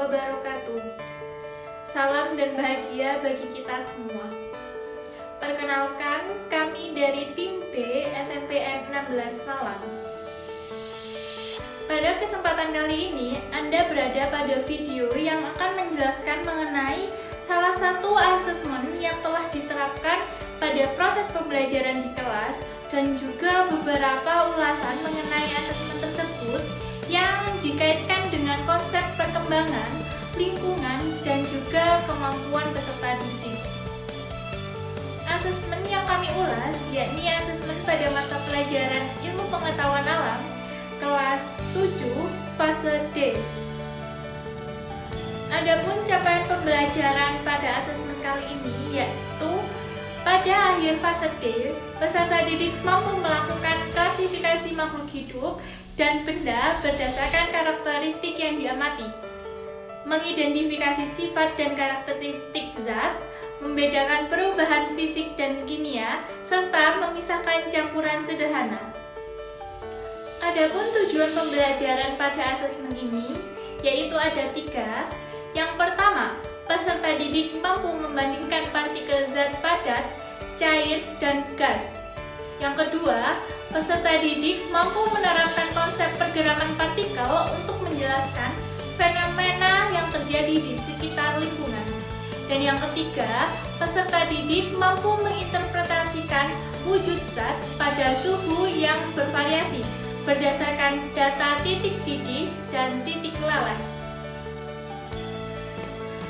wabarakatuh. Salam dan bahagia bagi kita semua. Perkenalkan, kami dari tim B SNPN 16 Malang. Pada kesempatan kali ini, Anda berada pada video yang akan menjelaskan mengenai salah satu asesmen yang telah diterapkan pada proses pembelajaran di kelas dan juga beberapa ulasan mengenai asesmen tersebut yang dikaitkan dengan konsep perkembangan, lingkungan, dan juga kemampuan peserta didik. Asesmen yang kami ulas yakni asesmen pada mata pelajaran Ilmu Pengetahuan Alam kelas 7 fase D. Adapun capaian pembelajaran pada asesmen kali ini yaitu pada akhir fase D, peserta didik mampu melakukan klasifikasi makhluk hidup dan benda berdasarkan karakteristik yang diamati, mengidentifikasi sifat dan karakteristik zat, membedakan perubahan fisik dan kimia, serta memisahkan campuran sederhana. Adapun tujuan pembelajaran pada asesmen ini yaitu ada 3. Yang pertama, peserta didik mampu membandingkan partikel zat padat, cair, dan gas. Yang kedua, peserta didik mampu menerapkan konsep pergerakan partikel untuk menjelaskan fenomena yang terjadi di sekitar lingkungan. Dan yang ketiga, peserta didik mampu menginterpretasikan wujud zat pada suhu yang bervariasi berdasarkan data titik didih dan titik lalai.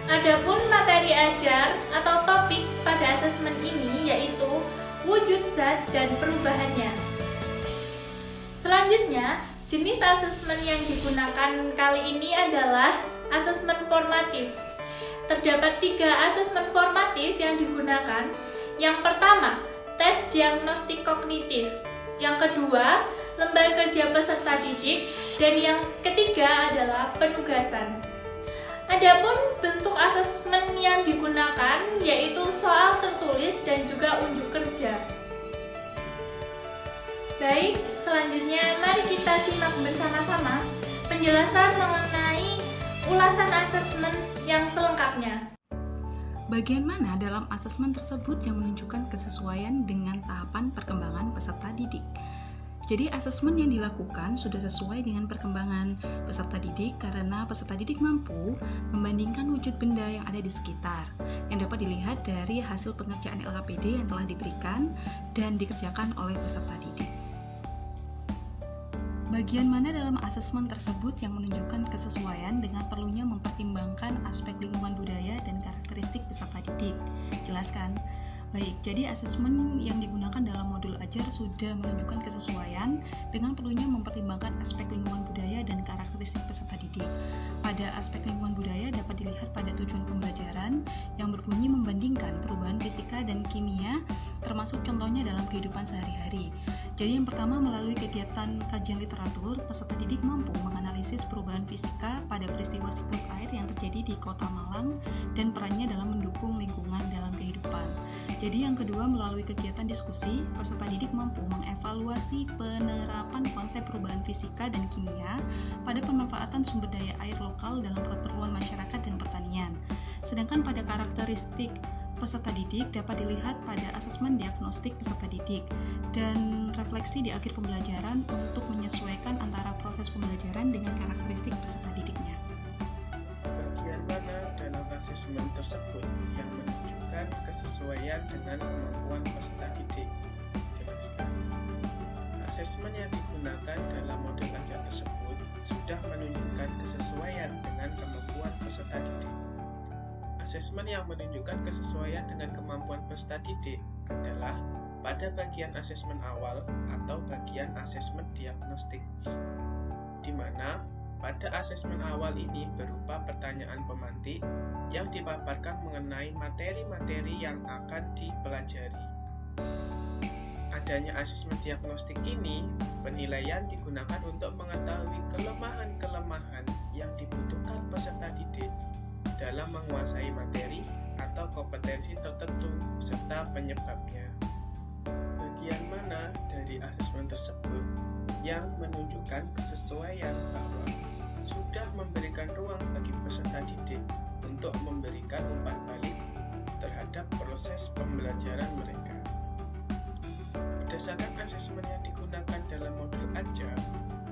Adapun materi ajar atau topik pada asesmen ini yaitu wujud zat dan perubahannya. Selanjutnya, jenis asesmen yang digunakan kali ini adalah asesmen formatif. Terdapat 3 asesmen formatif yang digunakan. Yang pertama, tes diagnostik kognitif. Yang kedua, lembaga kerja peserta didik. Dan yang ketiga adalah penugasan. Adapun bentuk asesmen yang digunakan yaitu soal tertulis dan juga unjuk kerja. Baik, selanjutnya mari kita simak bersama-sama penjelasan mengenai ulasan asesmen yang selengkapnya. Bagian mana dalam asesmen tersebut yang menunjukkan kesesuaian dengan tahapan perkembangan peserta didik? Jadi asesmen yang dilakukan sudah sesuai dengan perkembangan peserta didik karena peserta didik mampu membandingkan wujud benda yang ada di sekitar yang dapat dilihat dari hasil pengerjaan LKPD yang telah diberikan dan dikerjakan oleh peserta didik. Bagian mana dalam asesmen tersebut yang menunjukkan kesesuaian dengan perlunya mempertimbangkan aspek lingkungan budaya dan karakteristik peserta didik? Jelaskan. Baik, jadi asesmen yang digunakan dalam modul ajar sudah menunjukkan kesesuaian dengan perlunya mempertimbangkan aspek lingkungan budaya dan karakteristik peserta didik. Pada aspek lingkungan budaya dapat dilihat pada tujuan pembelajaran yang berbunyi membandingkan perubahan fisika dan kimia, termasuk contohnya dalam kehidupan sehari-hari. Jadi yang pertama, melalui kegiatan kajian literatur, peserta didik mampu menganalisis perubahan fisika pada peristiwa siklus air yang terjadi di Kota Malang dan perannya dalam mendukung lingkungan dalam kehidupan. Jadi yang kedua, melalui kegiatan diskusi, peserta didik mampu mengevaluasi penerapan konsep perubahan fisika dan kimia pada pemanfaatan sumber daya air lokal dalam keperluan masyarakat dan pertanian. Sedangkan pada karakteristik peserta didik dapat dilihat pada asesmen diagnostik peserta didik dan refleksi di akhir pembelajaran untuk menyesuaikan antara proses pembelajaran dengan karakteristik peserta didiknya. Bagian mana dalam asesmen tersebut yang menunjukkan kesesuaian dengan kemampuan peserta didik? Jelaskan. Asesmen yang digunakan dalam model ajar tersebut sudah menunjukkan kesesuaian dengan kemampuan peserta didik. Asesmen yang menunjukkan kesesuaian dengan kemampuan peserta didik adalah pada bagian asesmen awal atau bagian asesmen diagnostik, di mana pada asesmen awal ini berupa pertanyaan pemantik yang dipaparkan mengenai materi-materi yang akan dipelajari. Adanya asesmen diagnostik ini, penilaian digunakan untuk mengetahui kelemahan-kelemahan yang dibutuhkan peserta didik dalam menguasai materi atau kompetensi tertentu serta penyebabnya. Bagian mana dari asesmen tersebut yang menunjukkan kesesuaian bahwa sudah memberikan ruang bagi peserta peserta didik untuk memberikan umpan balik terhadap proses pembelajaran mereka. Berdasarkan asesmen yang digunakan dalam modul ajar,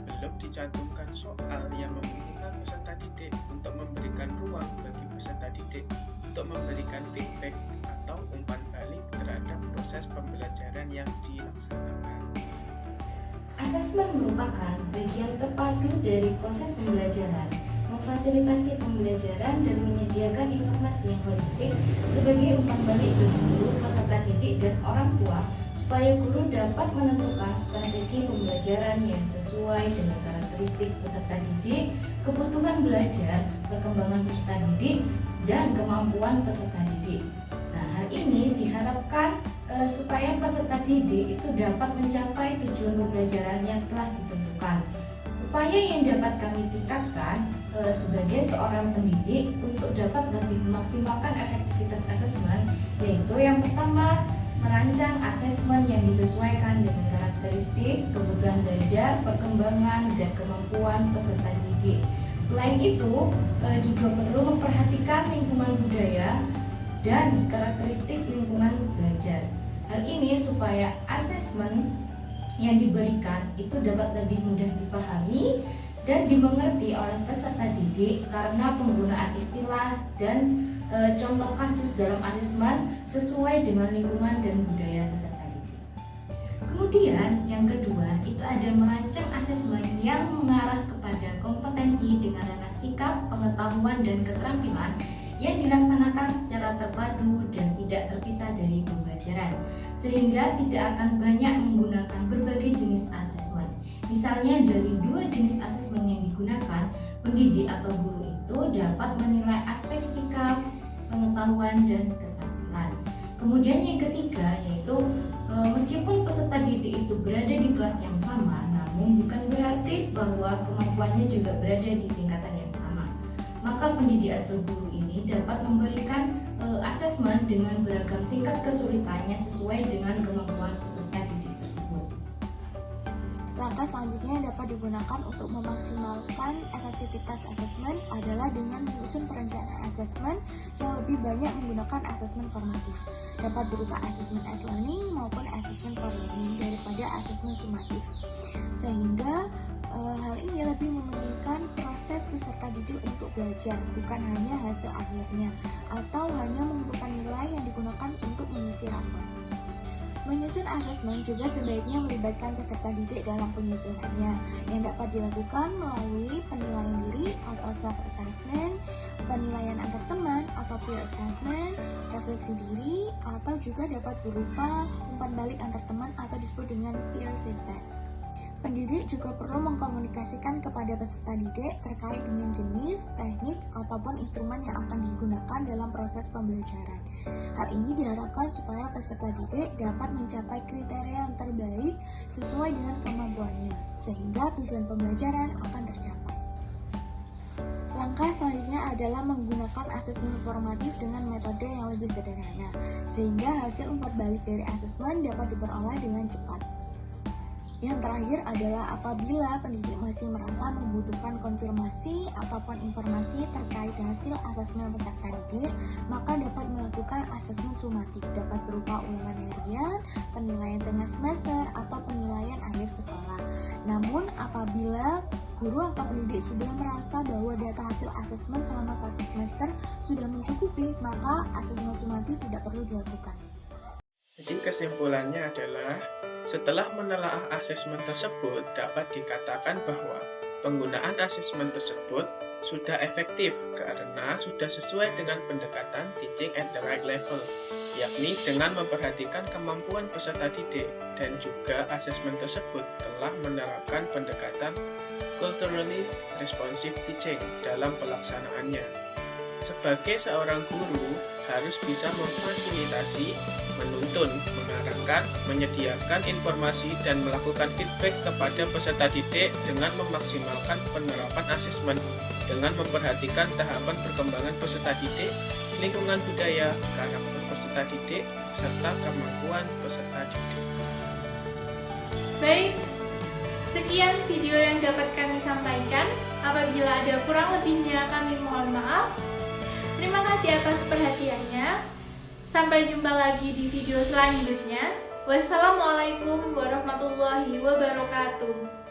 belum dicantumkan soal yang memungkinkan peserta didik untuk memberikan ruang bagi peserta didik untuk memberikan feedback atau umpan balik terhadap proses pembelajaran yang dilaksanakan. Asesmen merupakan bagian terpadu dari proses pembelajaran, memfasilitasi pembelajaran dan menyediakan informasi yang holistik sebagai umpan balik bagi guru, peserta didik, dan orang tua supaya guru dapat menentukan strategi pembelajaran yang sesuai dengan karakteristik peserta didik, kebutuhan belajar, perkembangan peserta didik, dan kemampuan peserta didik. Nah, hal ini diharapkan supaya peserta didik itu dapat mencapai tujuan pembelajaran yang telah ditentukan. Upaya yang dapat kami tingkatkan sebagai seorang pendidik untuk dapat lebih memaksimalkan efektivitas asesmen, yaitu yang pertama, merancang asesmen yang disesuaikan dengan karakteristik, kebutuhan belajar, perkembangan, dan kemampuan peserta didik. Selain itu, juga perlu memperhatikan lingkungan budaya dan karakteristik lingkungan belajar. Hal ini supaya asesmen yang diberikan itu dapat lebih mudah dipahami dan dimengerti oleh peserta didik karena penggunaan istilah dan contoh kasus dalam asesmen sesuai dengan lingkungan dan budaya peserta didik. Kemudian yang kedua itu ada merancang asesmen yang mengarah kepada kompetensi dengan ranah sikap, pengetahuan, dan keterampilan yang dilaksanakan secara terpadu dan tidak terpisah dari pembelajaran, sehingga tidak akan banyak menggunakan berbagai jenis asesmen. Misalnya dari 2 jenis asesmen yang digunakan, pendidik atau guru itu dapat menilai aspek sikap, pengetahuan, dan keterampilan. Kemudian yang ketiga yaitu meskipun peserta didik itu berada di kelas yang sama, namun bukan berarti bahwa kemampuannya juga berada di tingkatan yang sama. Maka pendidik atau guru ini dapat memberikan asesmen dengan beragam tingkat kesulitannya sesuai dengan kemampuan peserta didik tersebut. Langkah selanjutnya yang dapat digunakan untuk memaksimalkan efektivitas asesmen adalah dengan menyusun perencanaan asesmen yang lebih banyak menggunakan asesmen formatif. Dapat berupa asesmen S-learning maupun asesmen for learning daripada asesmen sumatif. Sehingga hal ini lebih mementingkan proses peserta didik untuk belajar, bukan hanya hasil akhirnya, atau hanya mengumpulkan nilai yang digunakan untuk mengisi rapor. Menyusun asesmen juga sebaiknya melibatkan peserta didik dalam penyusunannya, yang dapat dilakukan melalui penilaian diri atau self-assessment, penilaian antar teman atau peer assessment, refleksi diri, atau juga dapat berupa umpan balik antar teman atau disebut dengan peer feedback. Pendidik juga perlu mengkomunikasikan kepada peserta didik terkait dengan jenis, teknik, ataupun instrumen yang akan digunakan dalam proses pembelajaran. Hal ini diharapkan supaya peserta didik dapat mencapai kriteria yang terbaik sesuai dengan kemampuannya, sehingga tujuan pembelajaran akan tercapai. Langkah selanjutnya adalah menggunakan asesmen formatif dengan metode yang lebih sederhana, sehingga hasil umpan balik dari asesmen dapat diperoleh dengan cepat. Yang terakhir adalah apabila pendidik masih merasa membutuhkan konfirmasi ataupun informasi terkait hasil asesmen peserta didik, maka dapat melakukan asesmen sumatif, dapat berupa ulangan harian, penilaian tengah semester, atau penilaian akhir sekolah. Namun apabila guru atau pendidik sudah merasa bahwa data hasil asesmen selama 1 semester sudah mencukupi, maka asesmen sumatif tidak perlu dilakukan. Jadi kesimpulannya adalah, setelah menelaah asesmen tersebut, dapat dikatakan bahwa penggunaan asesmen tersebut sudah efektif karena sudah sesuai dengan pendekatan teaching at the right level, yakni dengan memperhatikan kemampuan peserta didik, dan juga asesmen tersebut telah menerapkan pendekatan culturally responsive teaching dalam pelaksanaannya. Sebagai seorang guru, harus bisa memfasilitasi, menuntun, mengarahkan, menyediakan informasi, dan melakukan feedback kepada peserta didik dengan memaksimalkan penerapan asesmen, dengan memperhatikan tahapan perkembangan peserta didik, lingkungan budaya, karakter peserta didik, serta kemampuan peserta didik. Baik, sekian video yang dapat kami sampaikan. Apabila ada kurang lebihnya, kami mohon maaf. Terima kasih atas perhatiannya. Sampai jumpa lagi di video selanjutnya. Wassalamualaikum warahmatullahi wabarakatuh.